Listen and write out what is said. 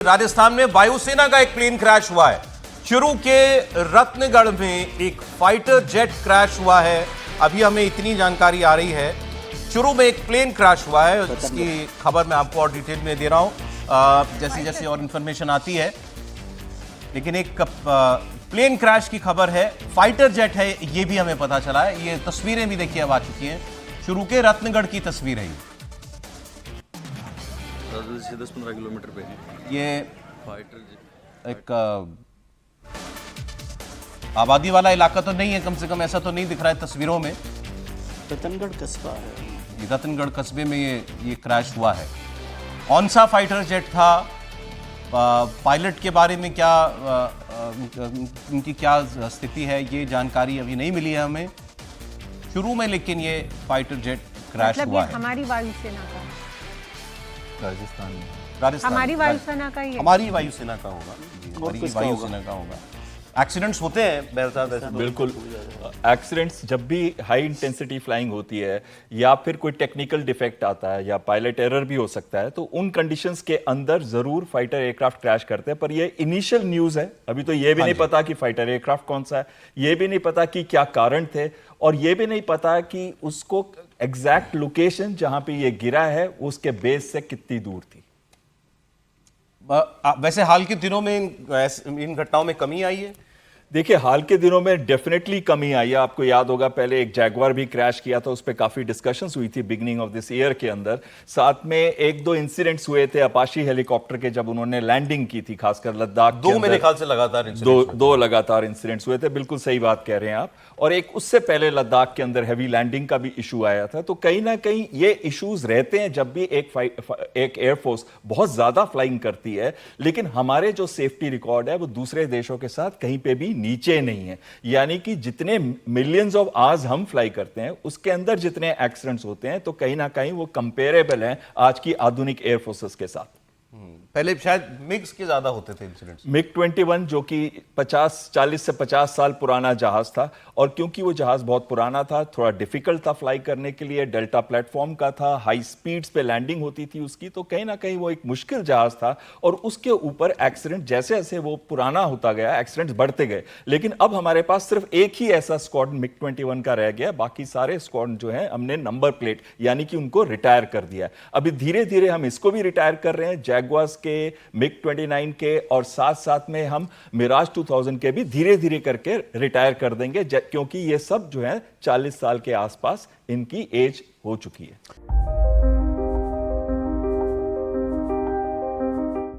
राजस्थान में वायुसेना का एक प्लेन क्रैश हुआ है। चुरू के रत्नगढ़ में एक फाइटर जेट क्रैश हुआ है। अभी हमें इतनी जानकारी आ रही है, चुरू में एक प्लेन क्रैश हुआ है, जिसकी खबर मैं आपको और डिटेल में दे रहा हूं जैसे जैसे और इंफॉर्मेशन आती है। लेकिन एक प्लेन क्रैश की खबर है, फाइटर जेट है, ये भी हमें पता चला है। ये तस्वीरें भी देखिए अब आ चुकी हैं, चुरू के रत्नगढ़ की तस्वीर है। 10-15 किलोमीटर पे है ये फाइटर एक आबादी वाला इलाका तो नहीं है, कम से कम ऐसा तो नहीं दिख रहा है तस्वीरों में। रतनगढ़ कस्बा है, रतनगढ़ कस्बे में ये क्रैश हुआ है। कौन सा फाइटर जेट था, पायलट के बारे में क्या उनकी क्या स्थिति है, ये जानकारी अभी नहीं मिली है हमें शुरू में, लेकिन ये फाइटर जेट क्रैश मतलब हुआ ये है। हमारी वायुसेना का, राजस्थान हमारी वायुसेना का ही है। हमारी वायुसेना का होगा जी, और हमारी किसका वायुसेना का होगा। एक्सीडेंट्स होते हैं बेहतर वैसे तो। बिल्कुल, एक्सीडेंट्स जब भी हाई इंटेंसिटी फ्लाइंग होती है या फिर कोई टेक्निकल डिफेक्ट आता है या पायलट एरर भी हो सकता है, तो उन कंडीशंस के अंदर जरूर फाइटर एयरक्राफ्ट क्रैश करते हैं। पर ये इनिशियल न्यूज़ है, अभी तो ये भी नहीं पता कि फाइटर एयरक्राफ्ट कौन सा है, ये भी नहीं पता कि क्या कारण थे, और ये भी नहीं पता कि उसको एग्जैक्ट लोकेशन जहां पे ये गिरा है उसके बेस से कितनी दूर थी। वैसे हाल के दिनों में इन घटनाओं में कमी आई है। देखिए, हाल के दिनों में डेफिनेटली कमी आई है। आपको याद होगा पहले एक जैगवार भी क्रैश किया था, उस पर काफी डिस्कशंस हुई थी बिगिनिंग ऑफ दिस ईयर के अंदर। साथ में एक दो इंसिडेंट्स हुए थे अपाशी हेलीकॉप्टर के, जब उन्होंने लैंडिंग की थी, खासकर लद्दाख के दो अंदर। मेरे ख्याल से लगातार दो लगातार इंसिडेंट्स हुए थे, बिल्कुल सही बात कह रहे हैं आप। और एक उससे पहले लद्दाख के अंदर हैवी लैंडिंग का भी इशू आया था। तो कहीं ना कहीं ये इश्यूज रहते हैं जब भी एक एयरफोर्स बहुत ज्यादा फ्लाइंग करती है, लेकिन हमारे जो सेफ्टी रिकॉर्ड है वो दूसरे देशों के साथ कहीं पे भी नीचे नहीं है। यानी कि जितने मिलियंस ऑफ आवर्स हम फ्लाई करते हैं, उसके अंदर जितने एक्सीडेंट्स होते हैं, तो कहीं ना कहीं वो कंपेरेबल हैं आज की आधुनिक एयरफोर्सेस के साथ। पहले शायद मिक्स के ज्यादा होते थे इंसिडेंट्स। मिग 21 जो कि 40 से 50 साल पुराना जहाज था, और क्योंकि वो जहाज बहुत पुराना था, थोड़ा डिफिकल्ट था फ्लाई करने के लिए, डेल्टा प्लेटफॉर्म का था, हाई स्पीड्स पे लैंडिंग होती थी उसकी, तो कहीं ना कहीं वो एक मुश्किल जहाज था। और उसके ऊपर एक्सीडेंट जैसे जैसे वो पुराना होता गया, एक्सीडेंट्स बढ़ते गए। लेकिन अब हमारे पास सिर्फ एक ही ऐसा स्क्वाड्रन मिग 21 का रह गया, बाकी सारे स्क्वाड्रन जो है हमने नंबर प्लेट यानी कि उनको रिटायर कर दिया है। अभी धीरे धीरे हम इसको भी रिटायर कर रहे हैं, जैगवार्स के, मिग 29 के, और साथ साथ में हम मिराज 2000 के भी धीरे धीरे करके रिटायर कर देंगे, क्योंकि ये सब जो है 40 साल के आसपास इनकी एज हो चुकी है।